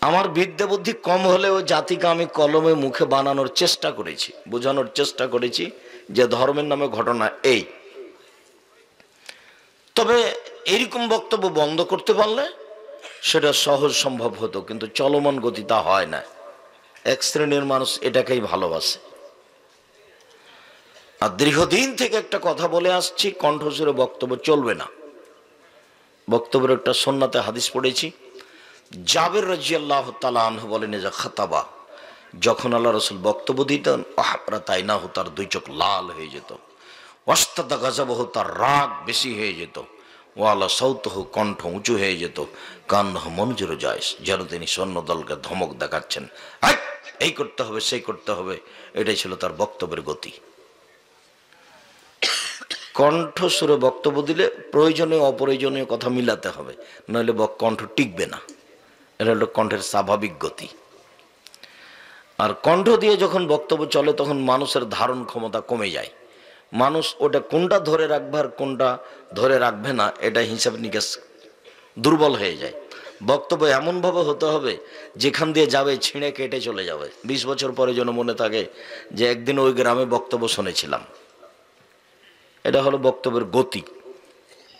আমার বিদ্যা বুদ্ধি কম হলেও জাতিকে আমি কলমে মুখে বানানোর চেষ্টা করেছি, বোঝানোর চেষ্টা করেছি যে ধর্মের নামে ঘটনা এই। তবে এইরকম বক্তব্য বন্ধ করতে পারলে সেটা সহজ সম্ভব হতো, কিন্তু চলমান গতি তা হয় না। এক শ্রেণীর মানুষ এটাকেই ভালোবাসে। আর দীর্ঘদিন থেকে একটা কথা বলে আসছি, কণ্ঠস্বরে বক্তব্য চলবে না। বক্তব্যের একটা সুন্নাতে হাদিস পড়েছি, জাবের রাদিয়াল্লাহু তাআলা আনহু বলেন যে খাতাবা, যখন আল্লাহ রাসূল বক্তব্য দিতেন আহরা তাইনাহু, তার দুই চোখ লাল হয়ে যেত, ওয়াস্তাদা গাযাবাহু, তার রাগ বেশি হয়ে যেত, ওয়ালা সাউতুহু, কণ্ঠ উঁচু হয়ে যেত, কান্নাহু মনজুর জায়েস, যেন তিনি সৈন্যদলকে ধমক দেখাচ্ছেন, এই করতে হবে সেই করতে হবে। এটাই ছিল তার বক্তব্যের গতি। কণ্ঠস্বরে বক্তব্য দিলে প্রয়োজনীয় অপ্রয়োজনীয় কথা মিলাতে হবে, নইলে কণ্ঠ টিকবে না। এটা হলো কণ্ঠের স্বাভাবিক গতি। আর কণ্ঠ দিয়ে যখন বক্তব্য চলে তখন মানুষের ধারণ ক্ষমতা কমে যায়। মানুষ ওটা কোনটা ধরে রাখবে আর কোনটা ধরে রাখবে না, এটা হিসাব নিকাশ দুর্বল হয়ে যায়। বক্তব্য এমনভাবে হতে হবে যেখান দিয়ে যাবে ছিঁড়ে কেটে চলে যাবে। 20 বছর পরে যেন মনে থাকে যে একদিন ওই গ্রামে বক্তব্য শুনেছিলাম। এটা হলো বক্তব্যের গতি।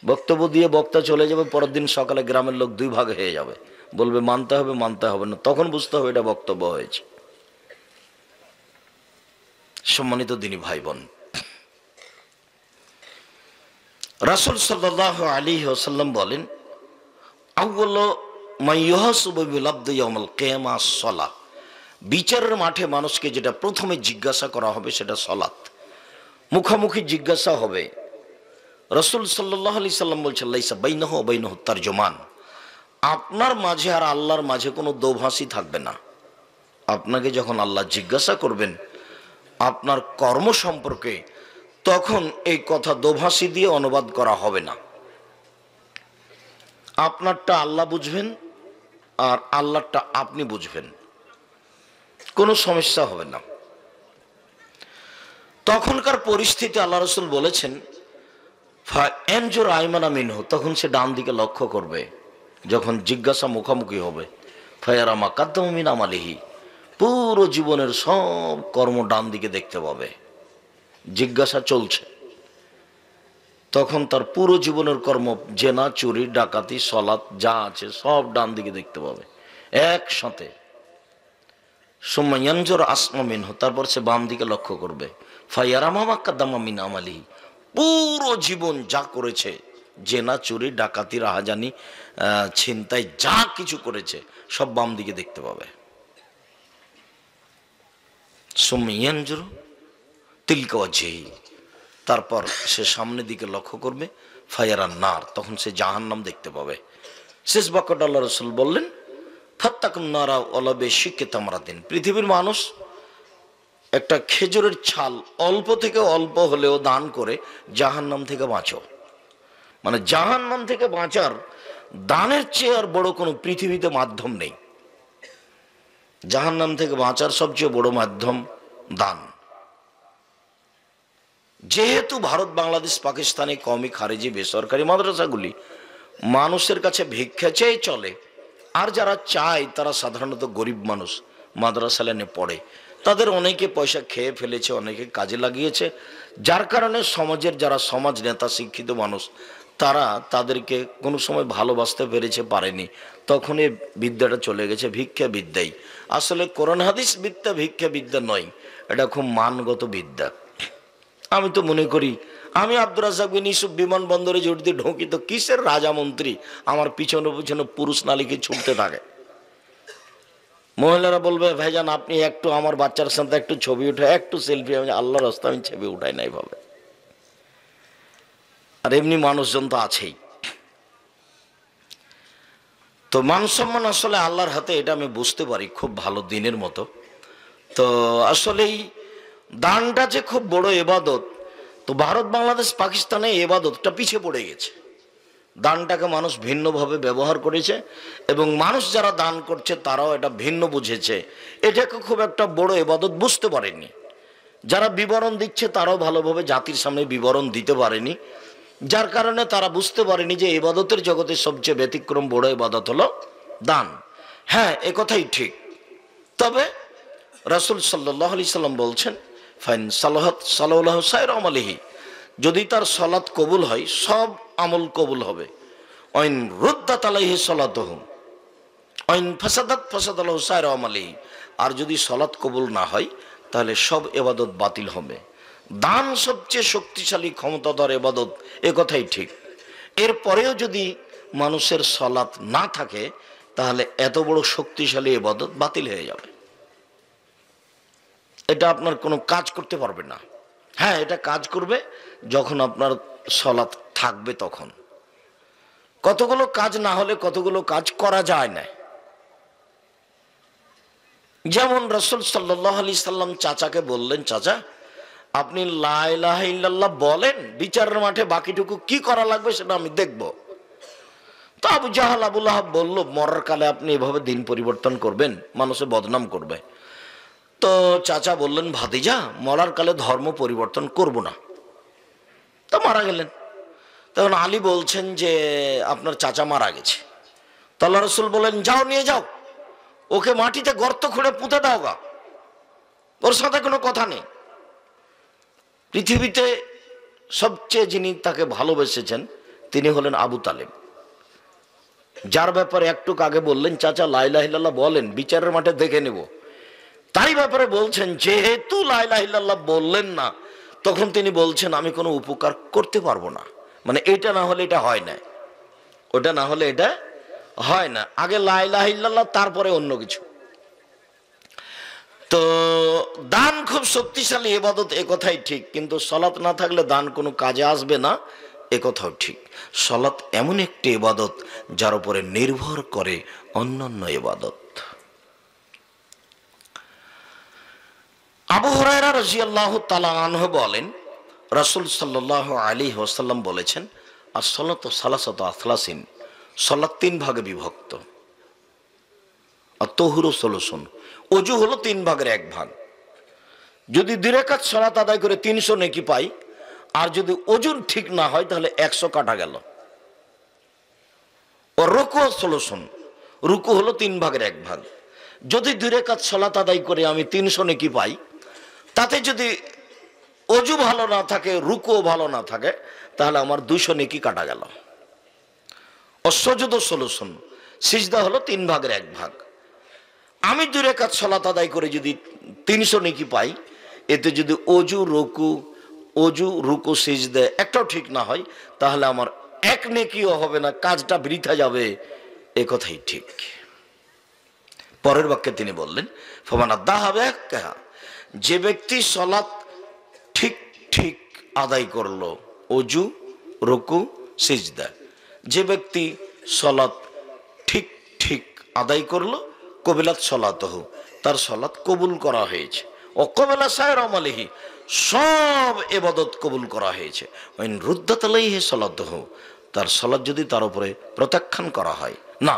বক্তব্য দিয়ে বক্তা চলে যাবে, পরের দিন সকালে গ্রামের লোক দুই ভাগ হয়ে যাবে, বলবে মানতে হবে মানতে হবে না, তখন বুঝতে হবে এটা বক্তব্য হয়েছে। সম্মানিত দিনী ভাই বোন, রাসূল সাল্লাল্লাহু আলাইহি ওয়াসাল্লাম বলেন, আউয়ালু মা ইউহাসাবু বিল আবদি ইয়াউমাল কিয়ামাহ সালাহ, বিচারের মাঠে মানুষকে যেটা প্রথমে জিজ্ঞাসা করা হবে সেটা সালাত। মুখামুখি জিজ্ঞাসা হবে। রাসূল সাল্লাল্লাহু আলাইহি সাল্লাম বলছেন, লাইসা বাইনাহু ওয়া বাইনাহু তারজুমান, আপনার মাঝে আর আল্লাহর মাঝে কোনো দোভাষী থাকবে না। আপনাকে যখন আল্লাহ জিজ্ঞাসা করবেন আপনার কর্ম সম্পর্কে, তখন এই কথা দোভাষী দিয়ে অনুবাদ করা হবে না। আপনারটা আল্লাহ বুঝবেন আর আল্লাহরটা আপনি বুঝবেন, কোনো সমস্যা হবে না। তখনকার পরিস্থিতি আল্লাহ রাসূল বলেছেন, ফায়ানজুর আইমানা মিনহু, তখন সে ডান দিকে লক্ষ্য করবে যখন জিজ্ঞাসা মুখামুখি হবে। ফায়ারা মা কাদ্দামু মিন আমালিহি, পুরো জীবনের সব কর্ম ডান দিকে দেখতে পাবে। জিজ্ঞাসা চলছে, তখন তার পুরো জীবনের কর্ম, জেনা, চুরি, ডাকাতি, সলাৎ যা আছে সব ডান দিকে দেখতে পাবে একসাথে। সুম্মা ইয়ানজুর আসমা মিনহু, তারপর সে বাম দিকে লক্ষ্য করবে। ফায়ারা মা কাদ্দামা মিন আমালিহি, পুরো জীবন যা করেছে, জেনা, চুরি, ডাকাতি, রাহাজানি, ছিনতাই যা কিছু করেছে সব বাম দিকে দেখতে পাবে। সুম্মা ইয়ানজুর তিলকা ওয়াজহি, তারপর সে সামনের দিকে লক্ষ্য করবে। ফায়ারান নার, তখন সে জাহান্নাম দেখতে পাবে। শেষ বাক্যটা আল্লাহ রাসূল বললেন, ফাত্তাকুন নারা ওয়ালা বিশিক্কি তামরাতিন, পৃথিবীর মানুষ একটা খেজুরের ছাল অল্প থেকে অল্প হলেও দান করে জাহান্নাম থেকে বাঁচো। মানে জাহান্নাম থেকে বাঁচার দানের চেয়ে আর বড় কোনো পৃথিবীতে মাধ্যম নেই। জাহান্নাম থেকে বাঁচার সবচেয়ে বড় মাধ্যম দান। যেহেতু ভারত, বাংলাদেশ, পাকিস্তানি, কওমি, খারেজি, বেসরকারি মাদ্রাসাগুলি মানুষের কাছে ভিক্ষা চেয়ে চলে, আর যারা চায় তারা সাধারণত গরিব মানুষ, মাদ্রাসা লাইনে পড়ে, তাদের অনেকে পয়সা খেয়ে ফেলেছে, অনেকে কাজে লাগিয়েছে, যার কারণে সমাজের যারা সমাজ নেতা, শিক্ষিত মানুষ, তারা তাদেরকে কোনো সময় ভালোবাসতে পেরেছে, পারেনি। তখন এই বিদ্যাটা চলে গেছে ভিক্ষা বিদ্যাই। আসলে কোরআন হাদিস বিদ্যা ভিক্ষা বিদ্যা নয়, এটা খুব মানগত বিদ্যা। আমি তো মনে করি, আমি আব্দুর রাজ্জাক বিন ইউসুফ বিমানবন্দরে যদি ঢুকি তো কিসের রাজামন্ত্রী আমার পিছনে পিছনে পুরুষ নালিকে ছুটতে থাকে। মহিলারা বলবে, ভাইজান আপনি একটু আমার বাচ্চার সাথে একটু ছবি উঠে, একটু সেলফি। আমি আল্লাহর রাস্তায় আমি ছবি উঠাই নাই ভাবে। আর এমনি মানুষজন তো আছেই। তো মান সম্মান আসলে আল্লাহর হাতে, এটা আমি বুঝতে পারি খুব ভালো দিনের মতো। তো আসলেই দানটা যে খুব বড় ইবাদত, তো ভারত, বাংলাদেশ, পাকিস্তানে ইবাদতটা পিছিয়ে পড়ে গেছে। দানটাকে মানুষ ভিন্নভাবে ব্যবহার করেছে এবং মানুষ যারা দান করছে তারাও এটা ভিন্ন বুঝেছে, এটাকে খুব একটা বড় ইবাদত বুঝতে পারেনি। যারা বিবরণ দিচ্ছে তারাও ভালোভাবে জাতির সামনে বিবরণ দিতে পারেনি, যার কারণে তারা বুঝতে পারেনি যে ইবাদতের জগতে সবচেয়ে ব্যতিক্রম বড় ইবাদত হলো দান। হ্যাঁ, এ কথাই ঠিক। তবে রাসূল সাল্লাল্লাহু আলাইহি সাল্লাম বলছেন, ফাইন সালাহাত সালাল্লাহু সাইর আমলিহি, যদি তার সালাত কবুল হয় সব আমল কবুল হবে। ওয়াইন রুদ্দাত আলাইহি সালাতুহু ওয়াইন ফাসাদাত ফাসাদালাহু সাইর আমলিহি, আর যদি সালাত কবুল না হয় তাহলে সব ইবাদত বাতিল হবে। দান সবচেয়ে শক্তিশালী ক্ষমতাধর ইবাদত, এ কথাই ঠিক। এরপরেও যদি মানুষের সালাত না থাকে তাহলে এত বড় শক্তিশালী ইবাদত বাতিল হয়ে যাবে। এটা আপনার কোনো কাজ করতে পারবে না। হ্যাঁ, এটা কাজ করবে যখন আপনার সালাত থাকবে তখন। কতগুলো কাজ না হলে কতগুলো কাজ করা যায় না। যেমন রাসূল সাল্লাল্লাহু আলাইহি সাল্লাম চাচাকে বললেন, চাচা আপনি লা ইলাহা ইল্লাল্লাহ বলেন, বিচারের মাঠে বাকিটুকু কি করা লাগবে সেটা আমি দেখব। তো আবু জাহাল আবু লাহাব বলল, মরার কালে আপনি এভাবে দিন পরিবর্তন করবেন, মানুষে বদনাম করবে। তো চাচা বললেন, ভাতিজা মরার কালে ধর্ম পরিবর্তন করব না। তো মারা গেলেন। তখন আলী বলছেন যে আপনার চাচা মারা গেছে। তো আল্লাহ রাসূল বলেন, যাও নিয়ে যাও, ওকে মাটিতে গর্ত খুঁড়ে পুঁতে দাও গা, ওর সাথে কোনো কথা নেই। পৃথিবীতে সবচেয়ে যিনি তাকে ভালোবেসেছেন তিনি হলেন আবু তালেব, যার ব্যাপারে একটুক আগে বললেন চাচা লা ইলাহা ইল্লাল্লাহ বলেন, বিচারের মাঠে দেখে নেব। তারই ব্যাপারে বলছেন যেহেতু লা ইলাহা ইল্লাল্লাহ বললেন না, তখন তিনি বলছেন আমি কোনো উপকার করতে পারবো না। মানে এটা না হলে এটা হয় না, ওটা না হলে এটা হয় না। আগে লা ইলাহা ইল্লাল্লাহ, তারপরে অন্য কিছু। তো দান খুব শক্তিশালী ইবাদত, এ কথাই ঠিক। কিন্তু সালাত না থাকলে দান কোনো কাজে আসবে না, এ কথাও ঠিক। সালাত এমন একটি ইবাদত যার উপরে নির্ভর করে অন্যান্য ইবাদত। আবু হুরায়রা রাদিয়াল্লাহু তাআলা আনহু বলেন, রাসূল সাল্লাল্লাহু আলাইহি ওয়াসাল্লাম বলেছেন, as-salatu salasatu athlasin, সালাত তিন ভাগে বিভক্ত। আর তাহুরু সলুসন, ওযু হলো তিন ভাগের এক ভাগ। যদি 2 রাকাত সালাত আদায় করে 300 নেকি পাই, আর যদি ওযু ঠিক না হয় তাহলে 100 কাটা গেল। ও রুকু সলুসন, রুকু হলো 3 ভাগের এক ভাগ। যদি 2 রাকাত সালাত আদায় করে আমি 300 নেকি পাই, তাতে যদি ওযু ভালো না থাকে, রুকুও ভালো না থাকে, তাহলে আমার 200 নেকি কাটা গেল। ও সুজুদ সলুসন, সিজদা হলো 3 ভাগের এক ভাগ। আমি 2 রাকাত সালাত আদায় করে যদি 300 নেকি পাই, এতে যদি ওযু রুকু সিজদা একটাও ঠিক না হয়, তাহলে আমার 1 নেকিও হবে না, কাজটা বৃথা যাবে, এ কথাই ঠিক। পরের বাক্যে তিনি বললেন, ফামানা দাহাবে, যে ব্যক্তি সালাত ঠিক ঠিক আদায় করলো, ওযু রুকু সিজদা, যে ব্যক্তি সালাত ঠিক ঠিক আদায় করলো, কবিলাত সালাতহু, তার সালাত কবুল করা হয়েছে। ও কবিলা সাইর আমলিহি, সব ইবাদত কবুল করা হয়েছে। ওয়াইন রুদ্দাত আলাইহি সালাতহু, তার সালাত যদি তার উপরে প্রত্যাখ্যান করা হয়, না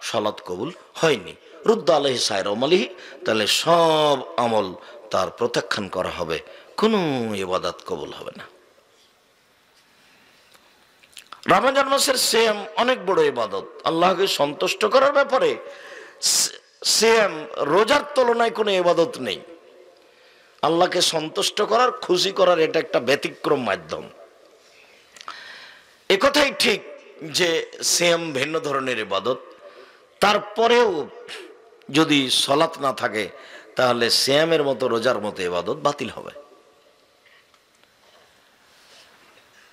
সালাত কবুল হয়নি, রুদ্দা আলাইহি সাইর আমলিহি, তাহলে সব আমল তার প্রত্যাখ্যান করা হবে, কোনো ইবাদত কবুল হবে না। রমজান মাসের সিয়াম অনেক বড় ইবাদত। আল্লাহকে সন্তুষ্ট করার ব্যাপারে সিয়াম রোজার তুলনায় কোনো ইবাদত নেই। আল্লাহকে সন্তুষ্ট করার, খুশি করার এটা একটা ব্যতিক্রম মাধ্যম। একথাই ঠিক যে সিয়াম ভিন্ন ধরনের ইবাদত। তারপরেও যদি সালাত না থাকে তাহলে সিয়ামের মতো, রোজার মতো ইবাদত বাতিল হবে।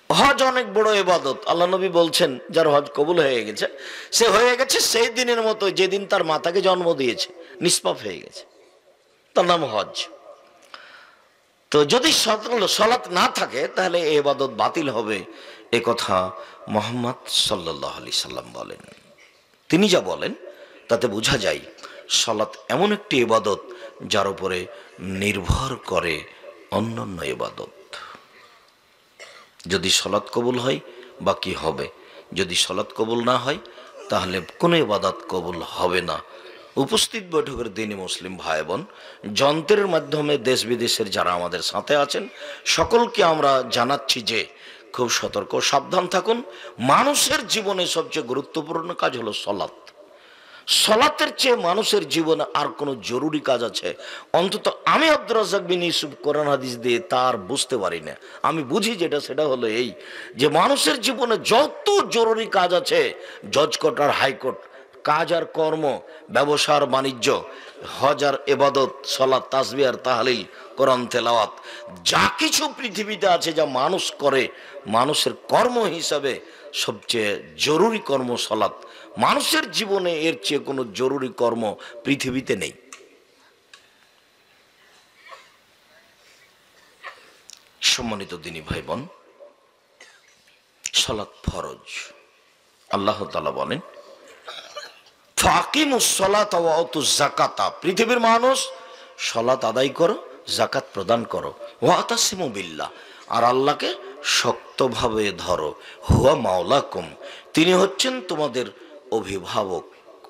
হজ অনেক বড় ইবাদত। আল্লাহ নবী বলছেন যার হজ কবুল হয়ে গেছে, সে হয়ে গেছে সেই দিনের মতো যেদিন তার মাতাকে জন্ম দিয়েছে, নিষ্পাপ হয়ে গেছে, তার নাম হজ। তো যদি সালাত না থাকে তাহলে এই ইবাদত বাতিল হবে, এ কথা মুহাম্মদ সাল্লাল্লাহু আলাইহি সাল্লাম বলেন। তিনি যা বলেন তাতে বোঝা যায় সালাত এমন একটি ইবাদত যার উপরে নির্ভর করে অন্যান্য ইবাদত। যদি সালাত কবুল হয় বাকি হবে, যদি সালাত কবুল না হয় তাহলে কোনো ইবাদত কবুল হবে না। উপস্থিত বৈঠকের দিনী মুসলিম ভাই বোন, যন্ত্রের মাধ্যমে দেশ বিদেশের যারা আমাদের সাথে আছেন সকলকে আমরা জানাচ্ছি যে খুব সতর্ক, সাবধান থাকুন। মানুষের জীবনে সবচেয়ে গুরুত্বপূর্ণ কাজ হলো সালাত। সলাতের চেয়ে মানুষের জীবনে আর কোনো জরুরি কাজ আছে? অন্তত আমি আব্দুর রাজ্জাক বিন ইউসুফ কোরআন হাদিস দিয়ে তার বুঝতে পারি না। আমি বুঝি যেটা, সেটা হলো এই যে মানুষের জীবনে যত জরুরি কাজ আছে, জজ কোর্ট আর হাইকোর্ট, কাজ আর কর্ম, ব্যবসা আর বাণিজ্য, হজ আর ইবাদত, সালাত, তাসবিহ আর তাহলিল, কোরআন তেলাওয়াত, যা কিছু পৃথিবীতে আছে যা মানুষ করে, মানুষের কর্ম হিসাবে সবচেয়ে জরুরি কর্ম সালাত। মানুষের জীবনে এর চেয়ে কোনো জরুরি কর্ম পৃথিবীতে নেই। সম্মানিত দিনী ভাই বোন, সালাত ফরজ। আল্লাহ তাআলা বলেন, ফাকিমুস সালাতা ওয়া আতুজ যাকাতা, পৃথিবীর মানুষ সালাত আদায় করো, যাকাত প্রদান করো, ওয়া আতাসিমু বিল্লাহ, আর আল্লাহকে শক্তভাবে ধরো, হুয়া মাওলাকুম, তিনি হচ্ছেন তোমাদের অভিভাবক,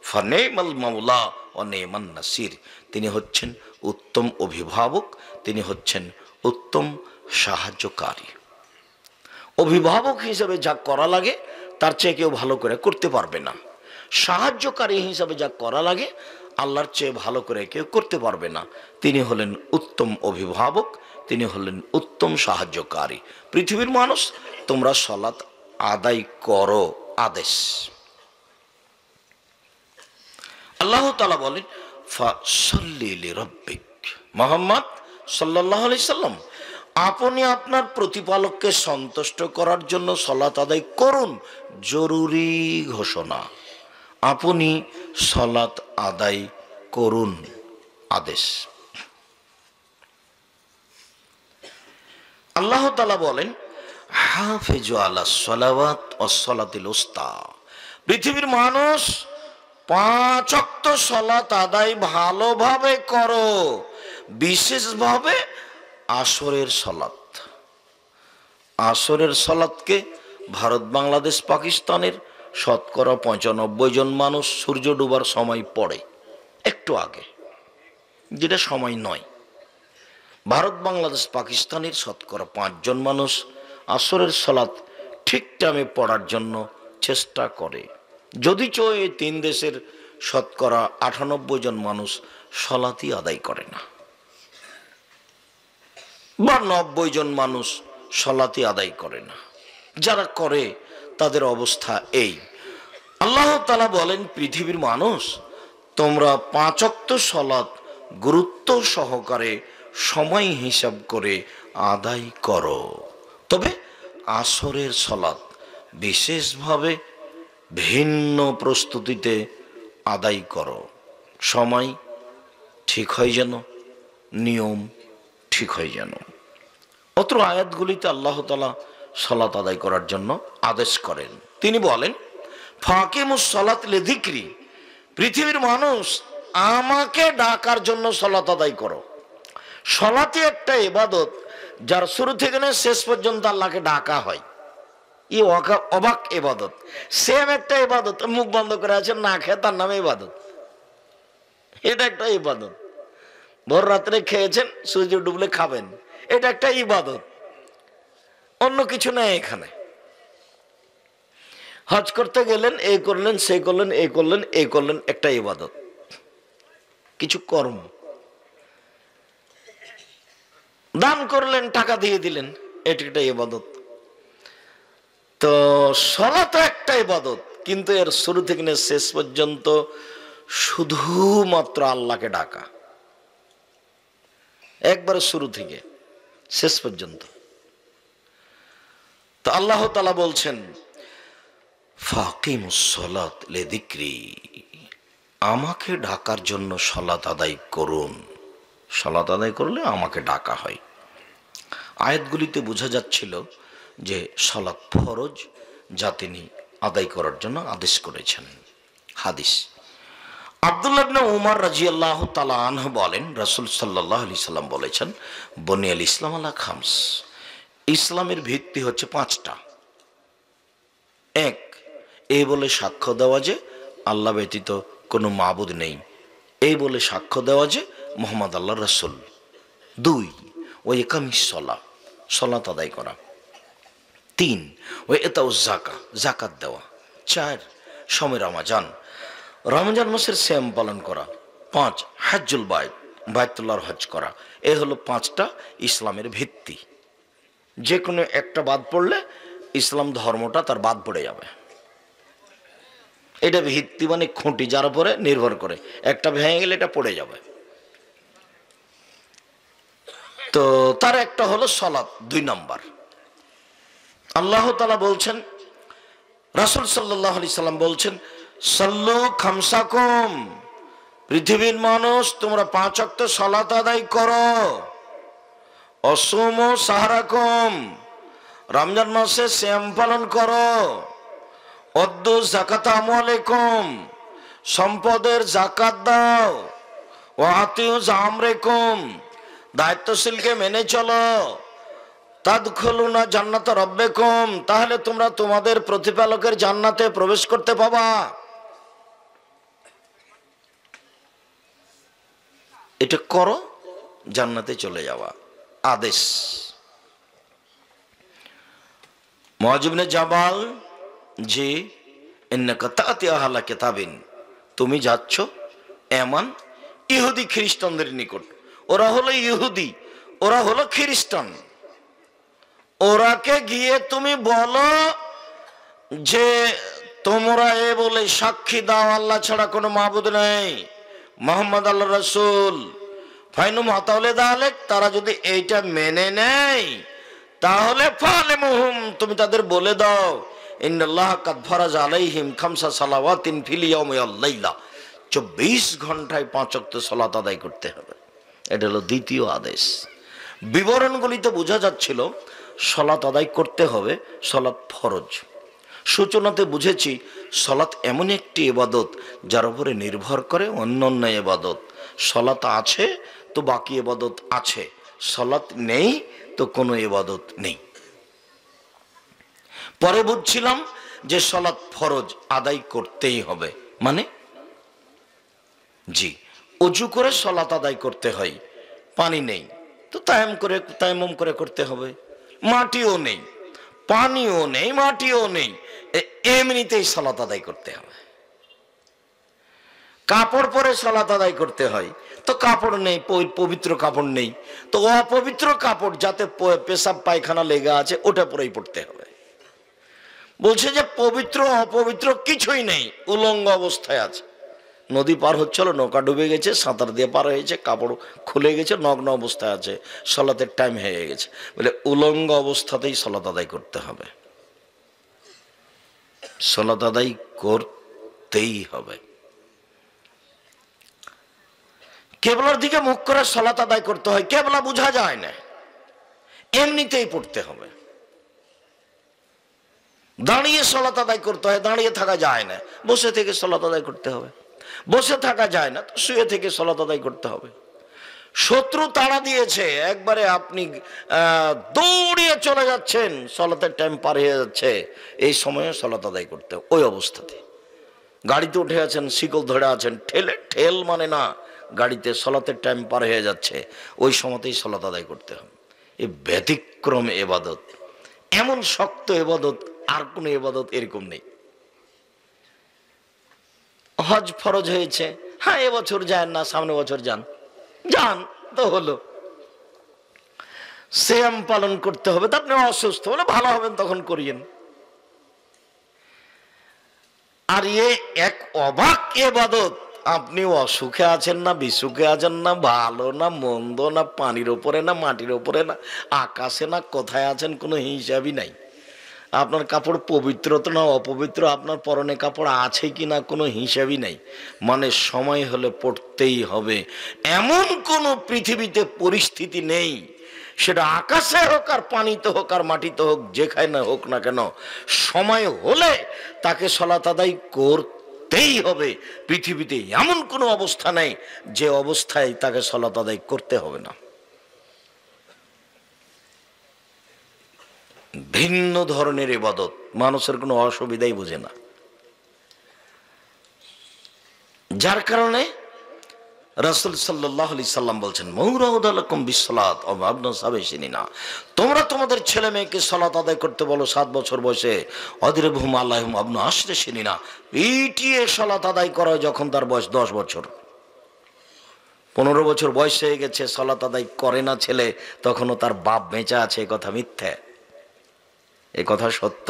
ফানিমাল মাওলা ওয়া নিমান নাসির, তিনি হচ্ছেন উত্তম অভিভাবক, তিনি হচ্ছেন উত্তম সাহায্যকারী। অভিভাবক হিসেবে যা করা লাগে তার চেয়ে কেউ ভালো করে করতে পারবে না। সাহায্যকারী হিসাবে যা করা লাগে আল্লাহর চেয়ে ভালো করে কেউ করতে পারবে না। তিনি হলেন উত্তম অভিভাবক, তিনি হলেন উত্তম সাহায্যকারী। পৃথিবীর মানুষ, তোমরা সালাত আদায় করো, আদেশ। আল্লাহ তাআলা বলেন, ফাসাল্লি লিরাব্বিক, মুহাম্মদ সাল্লাল্লাহু আলাইহি সাল্লাম, আপনি আপনার প্রতিপালককে সন্তুষ্ট করার জন্য সালাত আদায় করুন। জরুরি ঘোষণা, আপনি সালাত আদায় করুন, আদেশ। আল্লাহ তাআলা বলেন, হাফিজু আলাস সালাওয়াত ওয়াস সালাতিল উস্তা, পৃথিবীর মানুষ 5 ওয়াক্ত সালাত আদায় ভালোভাবে করো, বিশেষভাবে আসরের সালাত। আসরের সালাতকে ভারত, বাংলাদেশ, পাকিস্তানের 95% জন মানুষ সূর্য ডুবার সময় পড়ে, একটু আগে, যেটা সময় নয়। ভারত, বাংলাদেশ, পাকিস্তানের 5% জন মানুষ আসরের সালাত ঠিক টাইমে পড়ার জন্য চেষ্টা করে। যদিচ এই 3 দেশের 98% জন মানুষ সালাতই আদায় করে না, বা 90 জন মানুষ সালাতই আদায় করে না। যারা করে তাদের অবস্থা এই। আল্লাহ তাআলা বলেন, পৃথিবীর মানুষ, তোমরা 5 ওয়াক্ত সালাত গুরুত্ব সহকারে সময় হিসাব করে আদায় করো, তবে আসরের সালাত বিশেষভাবে ভিন্ন প্রস্তুতিতে আদায় করো। সময় ঠিক হয় যেন, নিয়ম ঠিক হয় যেন। অত্র আয়াতগুলিতে আল্লাহ তাআলা সালাত আদায় করার জন্য আদেশ করেন। তিনি বলেন, ফাকিমুস সালাত লিযিকরি, পৃথিবীর মানুষ, আমাকে ডাকার জন্য সালাত আদায় করো। সালাতই একটা ইবাদত যার শুরু থেকে শেষ পর্যন্ত আল্লাহকে ডাকা হয়। এই অবাক ইবাদত, সেম একটা ইবাদত। মুখ বন্ধ করে আছেন, না খেয়ে, তার নামে ইবাদত। এটা একটা ইবাদত। ভোর রাত্রে খেয়েছেন, সূর্য ডুবলে খাবেন, এটা একটা ইবাদত, অন্য কিছু নেই এখানে। হজ করতে গেলেন, এই করলেন, সে করলেন, এই করলেন, এই করলেন, একটা ইবাদত, কিছু কর্ম। দান করলেন, টাকা দিয়ে দিলেন, এটা একটা ইবাদত। তো সালাত একটা ইবাদত, কিন্তু এর শুরু থেকে শেষ পর্যন্ত শুধুমাত্র আল্লাহকে ডাকা, একবারে শুরু থেকে শেষ পর্যন্ত। তো আল্লাহ তাআলা বলছেন, ফাকিমুস সালাত লিযিকরি, আমাকে ডাকার জন্য সালাত আদায় করুন। সালাত আদায় করলে আমাকে ডাকা হয়। আয়াতগুলিতে বোঝা যাচ্ছিল যে সালাত ফরজ, যা তিনি আদায় করার জন্য আদেশ করেছেন। হাদিস, আব্দুল্লাহ ইবনে উমর রাদিয়াল্লাহু তাআলা আনহু বলেন, রাসূল সাল্লাল্লাহু আলাইহি সাল্লাম বলেছেন, বুনিয়াল ইসলাম আলা খামস, ইসলামের ভিত্তি হচ্ছে 5টা। 1, এই বলে সাক্ষ্য দেওয়া যে আল্লাহ ব্যতীত কোনো মাবুদ নেই, এই বলে সাক্ষ্য দেওয়া যে মুহাম্মদ আল্লাহর রাসূল। 2, ওয়া ইকামিস সালাহ, সালাত আদায় করা। 3, ওয়া ইতাউজ যাকাত, যাকাত দেওয়া। 4, শমে রমাজান। রমজান মাসের সিয়াম পালন করা। 5 হজ্জুল বাইত, বাইতুল্লাহর হজ করা। এ হলো 5টা ইসলামের ভিত্তি। যে কোনো একটা বাদ পড়লে ইসলাম ধর্মটা তার বাদ পড়ে যাবে। এটা ভিত্তি মানে খুঁটি, যার উপরে নির্ভর করে। একটা ভেঙে গেলে এটা পড়ে যাবে। তো তার একটা হলো সালাত, 2 নম্বর। আল্লাহ তাআলা বলছেন, রাসূল সাল্লাল্লাহু আলাইহি সাল্লাম বলছেন, সাল্লু খামসাকুম, পৃথিবীর মানুষ তোমরা 5 ওয়াক্ত সালাত আদায় করো। অসুমু সাহরাকুম, রমজান মাসে সিয়াম পালন করো। অদ্দু যাকাত আমওয়ালিকুম, সম্পদের যাকাত দাও। ওয়া আতিউ জামরিকুম, দায়িত্বশীলকে মেনে চলো। তাদখুলুনা জান্নাত রাব্বিকুম, তাহলে তোমরা তোমাদের প্রতিপালকের জান্নাতে প্রবেশ করতে পাবা। এটা করো, জান্নাতে চলে যাওয়া আদেশ। মুআয ইবনে জাবাল, জি, ইন্নাকা তাতি আহলা কিতাবিন, তুমি যাচ্ছ এমন ইহুদি খ্রিস্টানদের নিকট। ওরা হলো ইহুদি, ওরা হলো খ্রিস্টান। ওরাকে গিয়ে তুমি বলো যে তোমরা এ বলে সাক্ষী দাও আল্লাহ ছাড়া কোনো মাবুদ নেই, মুহাম্মদ আল্লাহ রাসূল। ফাইনুম তাহলে দালেক, তারা যদি এইটা মেনে নেয় তাহলে ফালেমুহুম, তুমি তাদের বলে দাও, ইন্নাল্লাহ কাদ ফারাজা আলাইহিম খামসা সালাওয়াতিন ফিল ইয়াউমি ওয়াল লাইলা, 24 ঘন্টায় 5 ওয়াক্ত সালাত আদায় করতে হবে। এটা হলো দ্বিতীয় আদেশ। বিবরণগুলিতে বোঝা যাচ্ছিল সালাত আদায় করতে হবে, সালাত ফরজ। সূচনাতে বুঝেছি সালাত এমন একটি ইবাদত যার উপরে নির্ভর করে অন্যান্য ইবাদত। সালাত আছে তো বাকি ইবাদত আছে, সালাত নেই তো কোনো ইবাদত নেই। পরে বুঝছিলাম যে সালাত ফরজ, আদায় করতেই হবে। মানে জি, ওযু করে সালাত আদায় করতে হয়, পানি নেই তো তায়াম্মুম করে করতে হবে। মাটিও নেই, পানিও নেই, মাটিও নেই, এমনিতেই সালাত আদায় করতে হবে। কাপড় পরে সালাত আদায় করতে হয়, তো কাপড় নেই, পবিত্র কাপড় নেই, তো অপবিত্র কাপড় যাতে পেশাব পায়খানা লেগে আছে ওটা পরেই পড়তে হবে। বলছে যে পবিত্র অপবিত্র কিছুই নেই, উলঙ্গ অবস্থায় আছে। নদী পার হচ্ছিল, নৌকা ডুবে গেছে, সাঁতার দিয়ে পার হয়েছে, কাপড় খুলে গেছে, নগ্ন অবস্থায় আছে, সালাতের টাইম হয়ে গেছে, বলে উলঙ্গ অবস্থাতেই সালাত আদায় করতে হবে। সালাত আদায় করতেই হবে। কেবলার দিকে মুখ করে সালাত আদায় করতে হয়, কেবলা বোঝা যায় না, এমনিতেই পড়তে হবে। দাঁড়িয়ে সালাত আদায় করতে হয়, দাঁড়িয়ে থাকা যায় না, বসে থেকে সালাত আদায় করতে হবে। বসে থাকা যায় না তো শুয়ে থেকে সালাত আদায় করতে হবে। শত্রু তাড়া দিয়েছে, একবারে আপনি দৌড়িয়ে চলে যাচ্ছেন, সালাতের টাইম পার হয়ে যাচ্ছে, এই সময়ে সালাত আদায় করতে হবে। ওই অবস্থাতে গাড়িতে উঠে আছেন, শিকল ধরে আছেন, ঠেল মানে না, গাড়িতে সালাতের টাইম পার হয়ে যাচ্ছে, ওই সময়তেই সালাত আদায় করতে হবে। এই ব্যতিক্রম ইবাদত, এমন শক্ত ইবাদত আর কোনো ইবাদত এরকম নেই। হজ ফরজ হয়েছে, হ্যাঁ এবছর যান না, সামনে বছর যান তো হলো। সিয়াম পালন করতে হবে, তা আপনি অসুস্থ হলে ভালো হবেন তখন করিয়েন। আর এক অবাক ইবাদত, আপনি অসুখে আছেন না বিসুখে আছেন না, ভালো না মন্দ না, পানির ওপরে না মাটির ওপরে না, আকাশে না, কোথায় আছেন কোনো হিসাবই নাই। আপনার কাপড় পবিত্র তো না অপবিত্র, আপনার পরনে কাপড় আছে কি না কোনো হিসাবই নাই, মানে সময় হলে পড়তেই হবে। এমন কোনো পৃথিবীতে পরিস্থিতি নেই, সেটা আকাশে হোক আর পানিতে হোক আর মাটিতে হোক, যেখানে হোক না কেন, সময় হলে তাকে সালাত আদায় করতেই হবে। পৃথিবীতে এমন কোনো অবস্থা নেই যে অবস্থায় তাকে সালাত আদায় করতে হবে না। ভিন্ন ধরনের ইবাদত, মানুষের কোনো অসুবিধাই বোঝে না, যার কারণে রাসূল সাল্লাল্লাহু আলাইহি সাল্লাম বলছেন মৌরাউদালাকুম বিসসালাত ওয়া আবনা সাবিসিনা, তোমরা তোমাদের ছেলে মেয়েকে সালাত আদায় করতে বলো 7 বছর বয়সে, অদরিবহুম আলাইহিম আবনা আশরিনা, পিটিয়ে সালাত আদায় করো যখন তার বয়স 10 বছর। 15 বছর বয়স হয়ে গেছে, সালাত আদায় করে না ছেলে, তখনও তার বাপ বেঁচে আছে, এ কথা মিথ্যা, এ কথা সত্য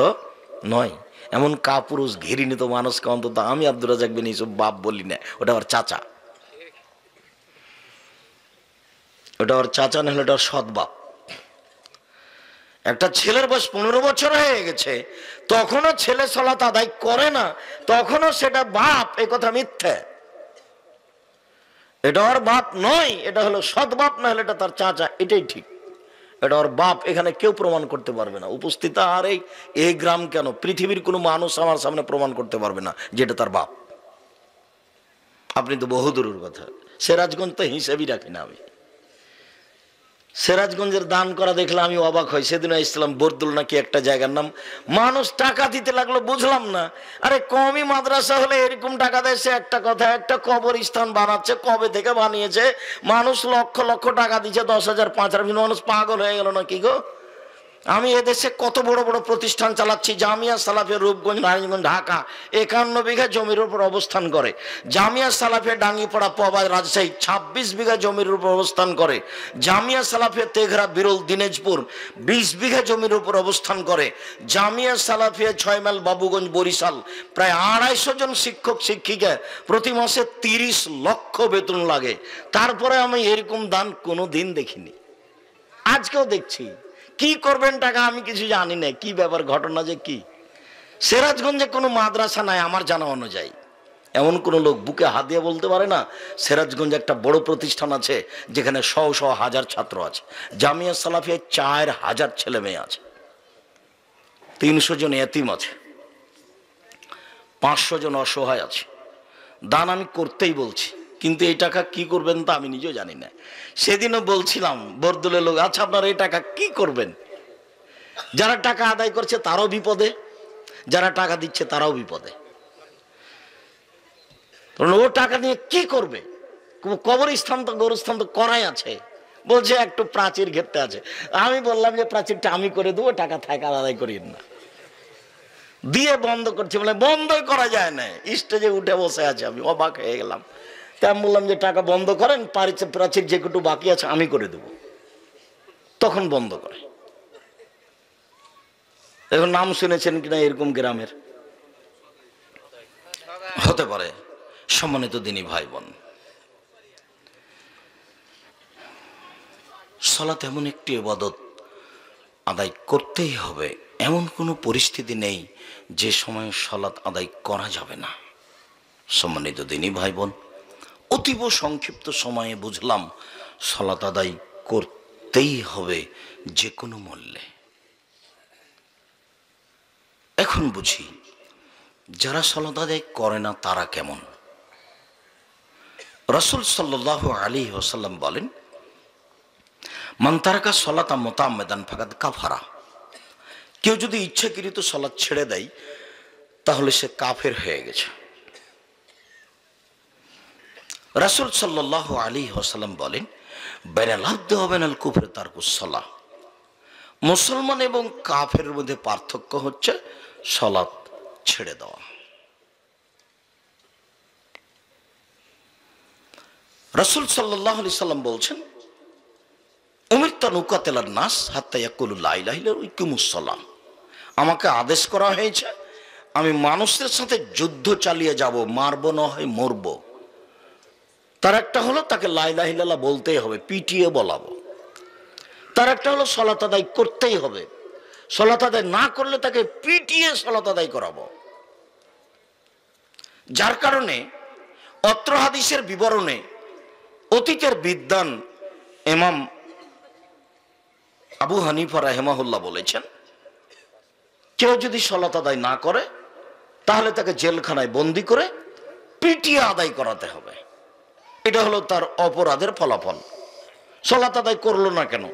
নয়। এমন কাপুরুষ ঘৃণিত মানুষকে অন্তত আমি আব্দুর রাজ্জাক বিন ইউসুফ বাপ বলি না, ওটা ওর চাচা, ওটা ওর চাচা না হলে ওটা ওর সৎ বাপ। একটা ছেলের বয়স 15 বছর হয়ে গেছে, তখনও ছেলে সালাত আদায় করে না, তখনও সেটা বাপ, এ কথা মিথ্যা। এটা ওর বাপ নয়, এটা হলো সৎ বাপ, না হলে এটা তার চাচা, এটাই ঠিক। এটা ওর বাপ, এখানে কেউ প্রমাণ করতে পারবে না। উপস্থিত আর এই গ্রাম কেন, পৃথিবীর কোনো মানুষ আমার সামনে প্রমাণ করতে পারবে না যে এটা তার বাপ। আপনি তো বহুদূরের কথা, সিরাজগঞ্জ তো হিসেবই রাখি না আমি। সিরাজগঞ্জের দান করা দেখলে আমি অবাক হই। সেদিন ইসলাম বরদুল নাকি একটা জায়গার নাম, মানুষ টাকা দিতে লাগলো, বুঝলাম না। আরে কমই মাদ্রাসা হলে এরকম টাকা দেয়, সে একটা কথা, একটা কবরস্থান বানাচ্ছে, কবে থেকে বানিয়েছে, মানুষ লক্ষ লক্ষ টাকা দিচ্ছে, 10,000 5,000, মানুষ পাগল হয়ে গেল নাকি গো। আমি এদেশে কত বড় বড় প্রতিষ্ঠান চালাচ্ছি, জামিয়া সালাফিয়া রূপগঞ্জ, নারায়ণগঞ্জ, ঢাকা 51 বিঘা জমির উপর অবস্থান করে। জামিয়া সালাফিয়া ডাঙ্গিপাড়া, পবা, রাজশাহী 26 বিঘা জমির উপর অবস্থান করে। জামিয়া সালাফিয়া তেঘরা, বিরল, দিনাজপুর 20 বিঘা জমির উপর অবস্থান করে। জামিয়া সালাফিয়া 6 মাইল, বাবুগঞ্জ, বরিশাল প্রায় 250 জন শিক্ষক শিক্ষিকা, প্রতি মাসে 30 লক্ষ বেতন লাগে। তারপরে আমি এরকম দান কোনো দিন দেখিনি, আজকেও দেখছি। কি করবেন টাকা আমি কিছু জানি না, কি ব্যাপার, ঘটনা যে কি। সিরাজগঞ্জে কোনো মাদ্রাসা নাই আমার জানা অনুযায়ী, এমন কোনো লোক বুকে হাত দিয়ে বলতে পারে না সিরাজগঞ্জে একটা বড় প্রতিষ্ঠান আছে যেখানে শহ শহ হাজার ছাত্র আছে। জামিয়া সালাফিয়ায় 4,000 ছেলে মেয়ে আছে, 300 জন এতিম আছে, 500 জন অসহায় আছে। দান আমি করতেই বলছি, কিন্তু এই টাকা কি করবেন তা আমি নিজেও জানি না। সেদিনও বলছিলাম বরদুলের লোক, আচ্ছা আপনারা এই টাকা কি করবেন? যারা টাকা আদায় করছে তারাও বিপদে, যারা টাকা দিচ্ছে তারাও বিপদে। ও টাকা নিয়ে কি করবে? কবরস্থান তো, গোরস্থান তো করাই আছে, বলছে একটু প্রাচীর ঘেরতে আছে। আমি বললাম যে প্রাচীরটা আমি করে দেবো, টাকা থাকা আদায় করিয়েন না। দিয়ে বন্ধ করছে, বলে বন্ধই করা যায় না। স্টেজে উঠে বসে আছে, আমি অবাক হয়ে গেলাম। তা আমি বললাম যে টাকা বন্ধ করেন, প্রাচীর যেটুকু বাকি আছে আমি করে দেব। তখন বন্ধ করে। এখন নাম শুনেছেন কিনা এরকম গ্রামের, হতে পারে। সম্মানিত দিনী ভাই বোন, সালাত এমন একটি ইবাদত, আদায় করতেই হবে, এমন কোনো পরিস্থিতি নেই যে সময় সালাত আদায় করা যাবে না। সম্মানিত দিনী ভাই বোন, অতীব সংক্ষিপ্ত সময়ে বুঝলাম সালাত আদায় করতেই হবে যে কোনো মূল্যে। এখন বুঝি যারা সালাত আদায় করে না তারা কেমন। রাসূল সাল্লাল্লাহু আলাইহি ওয়াসাল্লাম বলেন, মান তারাকা সালাতা মুতাআম্মিদান ফাকাদ কাফারা, কেউ যদি ইচ্ছাকৃত সালাত ছেড়ে দেয় তাহলে সে কাফের হয়ে গেছে। রাসূল সাল্লাল্লাহু আলাইহি ওয়াসাল্লাম বলেন, বাইনাল আবদি ওয়া বাইনাল কুফরি তারকুস সালাহ, মুসলমান এবং কাফেরের মধ্যে পার্থক্য হচ্ছে সালাত ছেড়ে দেওয়া। রাসূল সাল্লাল্লাহু আলাইহি সাল্লাম বলছেন, উমিরতু আন উকাতিলান নাস হাত্তা ইয়াকুলু লা ইলাহা ইল্লাল্লাহু ওয়া ইকিমুস সালাহ, আমাকে আদেশ করা হয়েছে আমি মানুষের সাথে যুদ্ধ চালিয়ে যাব, মারবো না হয় মরবো। তার একটা হলো তাকে লা ইলাহা ইল্লাল্লাহ বলতেই হবে, পিটিয়ে বলাবো। তার একটা হলো সালাত আদায় করতেই হবে, সালাত আদায় না করলে তাকে পিটিয়ে সালাত আদায় করাবো। যার কারণে অত্র হাদিসের বিবরণে অতীতের বিদ্বান ইমাম আবু হানিফা রাহিমাহুল্লাহ বলেছেন, কেউ যদি সালাত আদায় না করে তাহলে তাকে জেলখানায় বন্দি করে পিটিয়ে আদায় করাতে হবে। এটা হলো তার অপরাধের ফলাফল। সালাত আদায় করলো না কেন,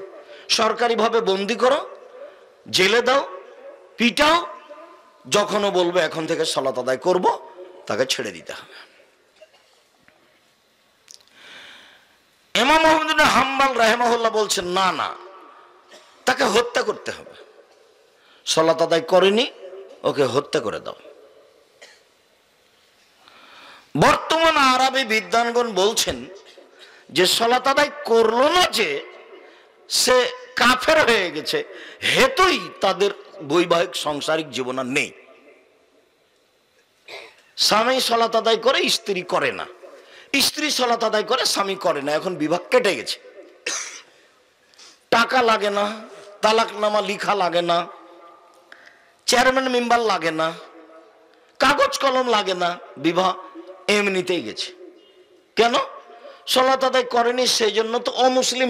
সরকারিভাবে বন্দি করো, জেলে দাও, পিটাও, যখনও বলবে এখন থেকে সালাত আদায় করব তাকে ছেড়ে দিতে হবে। ইবনে হাম্বল রাহিমাহুল্লাহ বলছেন না না, তাকে হত্যা করতে হবে। সালাত আদায় করেনি, ওকে হত্যা করে দাও। বর্তমান আরবি বিদ্বানগণ বলছেন যে সালাত আদায় করলো না, যে সে কাফের হয়ে গেছে, হেতুই তাদের বৈবাহিক সাংসারিক জীবন আর নেই। স্বামী সালাত আদায় করে, স্ত্রী করে না, স্ত্রী সালাত আদায় করে, স্বামী করে না, এখন বিভাগ কেটে গেছে। টাকা লাগে না, তালাকনামা লিখা লাগে না, চেয়ারম্যান মেম্বার লাগে না, কাগজ কলম লাগে না, বিবাহ এমনিতেই গেছে। কেন? সালাত আদায় করেনি, সেই জন্য তো অমুসলিম